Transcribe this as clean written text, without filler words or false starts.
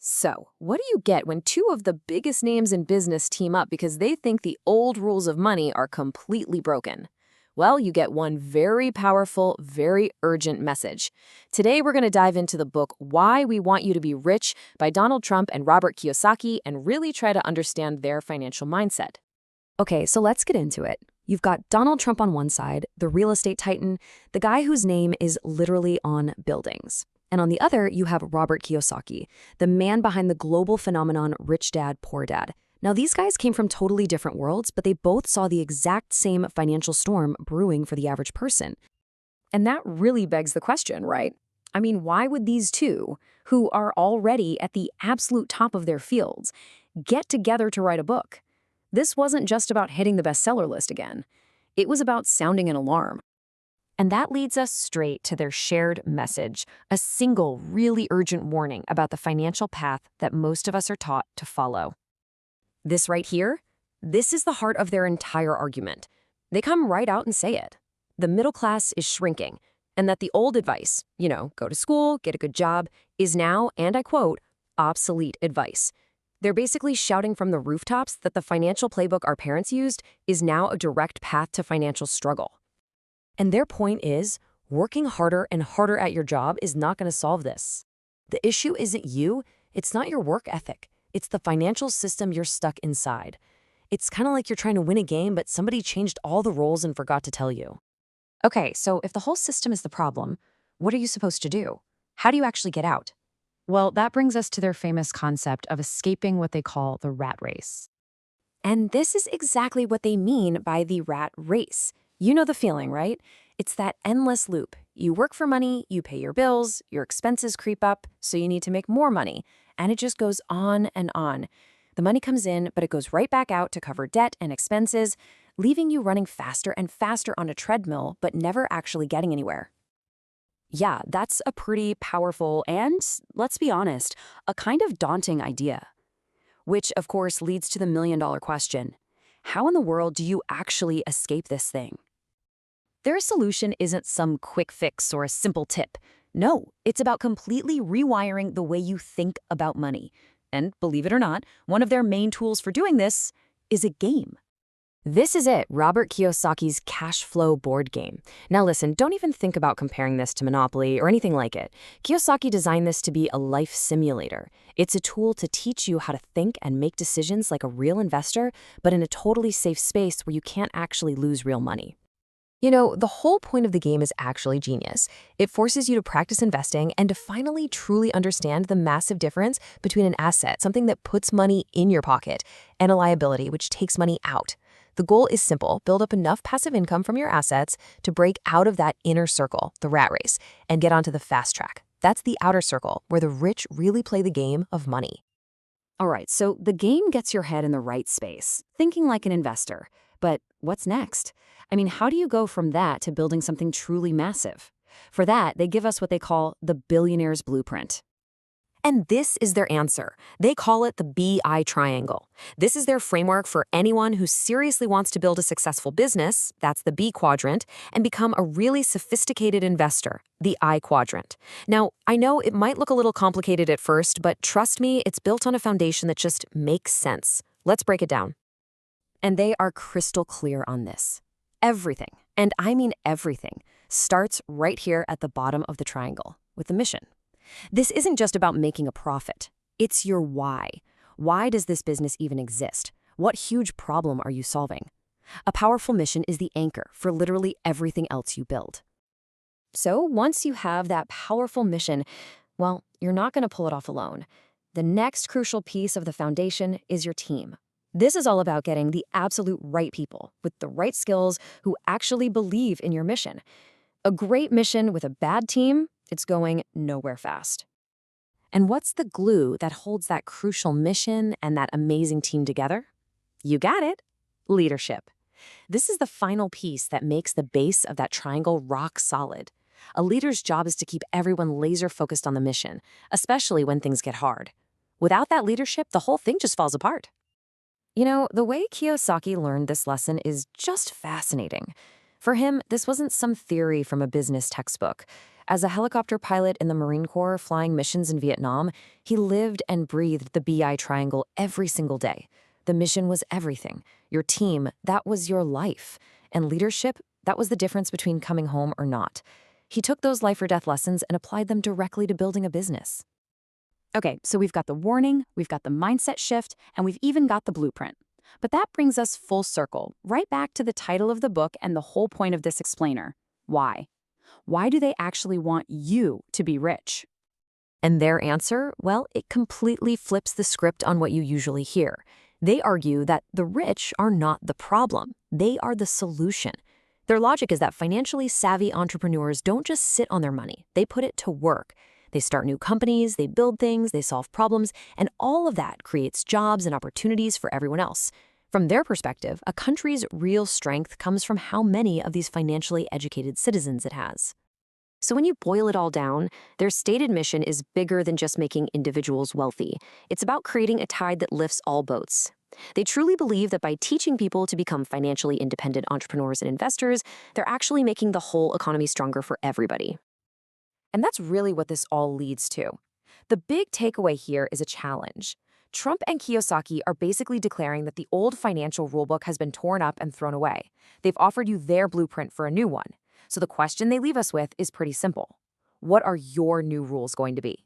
So, what do you get when two of the biggest names in business team up because they think the old rules of money are completely broken? Well, you get one very powerful, very urgent message. Today, we're going to dive into the book Why We Want You to Be Rich by Donald Trump and Robert Kiyosaki and really try to understand their financial mindset. Okay, so let's get into it. You've got Donald Trump on one side, the real estate titan, the guy whose name is literally on buildings. And on the other, you have Robert Kiyosaki, the man behind the global phenomenon Rich Dad, Poor Dad. Now, these guys came from totally different worlds, but they both saw the exact same financial storm brewing for the average person. And that really begs the question, right? I mean, why would these two, who are already at the absolute top of their fields, get together to write a book? This wasn't just about hitting the bestseller list again. It was about sounding an alarm. And that leads us straight to their shared message, a single, really urgent warning about the financial path that most of us are taught to follow. This right here, this is the heart of their entire argument. They come right out and say it. The middle class is shrinking, and that the old advice, go to school, get a good job, is now, and I quote, obsolete advice. They're basically shouting from the rooftops that the financial playbook our parents used is now a direct path to financial struggle. And their point is, working harder and harder at your job is not going to solve this. The issue isn't you, it's not your work ethic. It's the financial system you're stuck inside. It's kind of like you're trying to win a game, but somebody changed all the roles and forgot to tell you. Okay, so if the whole system is the problem, what are you supposed to do? How do you actually get out? Well, that brings us to their famous concept of escaping what they call the rat race. And this is exactly what they mean by the rat race. You know the feeling, right? It's that endless loop. You work for money, you pay your bills, your expenses creep up, so you need to make more money. And it just goes on and on. The money comes in, but it goes right back out to cover debt and expenses, leaving you running faster and faster on a treadmill, but never actually getting anywhere. Yeah, that's a pretty powerful and, let's be honest, a kind of daunting idea. Which, of course, leads to the million-dollar question. How in the world do you actually escape this thing? Their solution isn't some quick fix or a simple tip. No, it's about completely rewiring the way you think about money. And believe it or not, one of their main tools for doing this is a game. This is it, Robert Kiyosaki's CASHFLOW board game. Now listen, don't even think about comparing this to Monopoly or anything like it. Kiyosaki designed this to be a life simulator. It's a tool to teach you how to think and make decisions like a real investor, but in a totally safe space where you can't actually lose real money. The whole point of the game is actually genius. It forces you to practice investing and to finally truly understand the massive difference between an asset, something that puts money in your pocket, and a liability, which takes money out. The goal is simple: build up enough passive income from your assets to break out of that inner circle, the rat race, and get onto the fast track. That's the outer circle, where the rich really play the game of money. All right, so the game gets your head in the right space, thinking like an investor. But what's next? I mean, how do you go from that to building something truly massive? For that, they give us what they call the billionaire's blueprint. And this is their answer. They call it the BI triangle. This is their framework for anyone who seriously wants to build a successful business, that's the B quadrant, and become a really sophisticated investor, the I quadrant. Now, I know it might look a little complicated at first, but trust me, it's built on a foundation that just makes sense. Let's break it down. And they are crystal clear on this. Everything, and I mean everything, starts right here at the bottom of the triangle with the mission. This isn't just about making a profit. It's your why. Why does this business even exist? What huge problem are you solving? A powerful mission is the anchor for literally everything else you build. So once you have that powerful mission, well, you're not going to pull it off alone. The next crucial piece of the foundation is your team. This is all about getting the absolute right people with the right skills who actually believe in your mission. A great mission with a bad team, it's going nowhere fast. And what's the glue that holds that crucial mission and that amazing team together? You got it, leadership. This is the final piece that makes the base of that triangle rock solid. A leader's job is to keep everyone laser focused on the mission, especially when things get hard. Without that leadership, the whole thing just falls apart. The way Kiyosaki learned this lesson is just fascinating. For him, this wasn't some theory from a business textbook. As a helicopter pilot in the Marine Corps flying missions in Vietnam, he lived and breathed the BI triangle every single day. The mission was everything. Your team, that was your life. And leadership, that was the difference between coming home or not. He took those life or death lessons and applied them directly to building a business. Okay, so we've got the warning, we've got the mindset shift, and we've even got the blueprint. But that brings us full circle, right back to the title of the book and the whole point of this explainer. Why? Why do they actually want you to be rich? And their answer, well, it completely flips the script on what you usually hear. They argue that the rich are not the problem. They are the solution. Their logic is that financially savvy entrepreneurs don't just sit on their money. They put it to work. They start new companies, they build things, they solve problems, and all of that creates jobs and opportunities for everyone else. From their perspective, a country's real strength comes from how many of these financially educated citizens it has. So when you boil it all down, their stated mission is bigger than just making individuals wealthy. It's about creating a tide that lifts all boats. They truly believe that by teaching people to become financially independent entrepreneurs and investors, they're actually making the whole economy stronger for everybody. And that's really what this all leads to. The big takeaway here is a challenge. Trump and Kiyosaki are basically declaring that the old financial rulebook has been torn up and thrown away. They've offered you their blueprint for a new one. So the question they leave us with is pretty simple. What are your new rules going to be?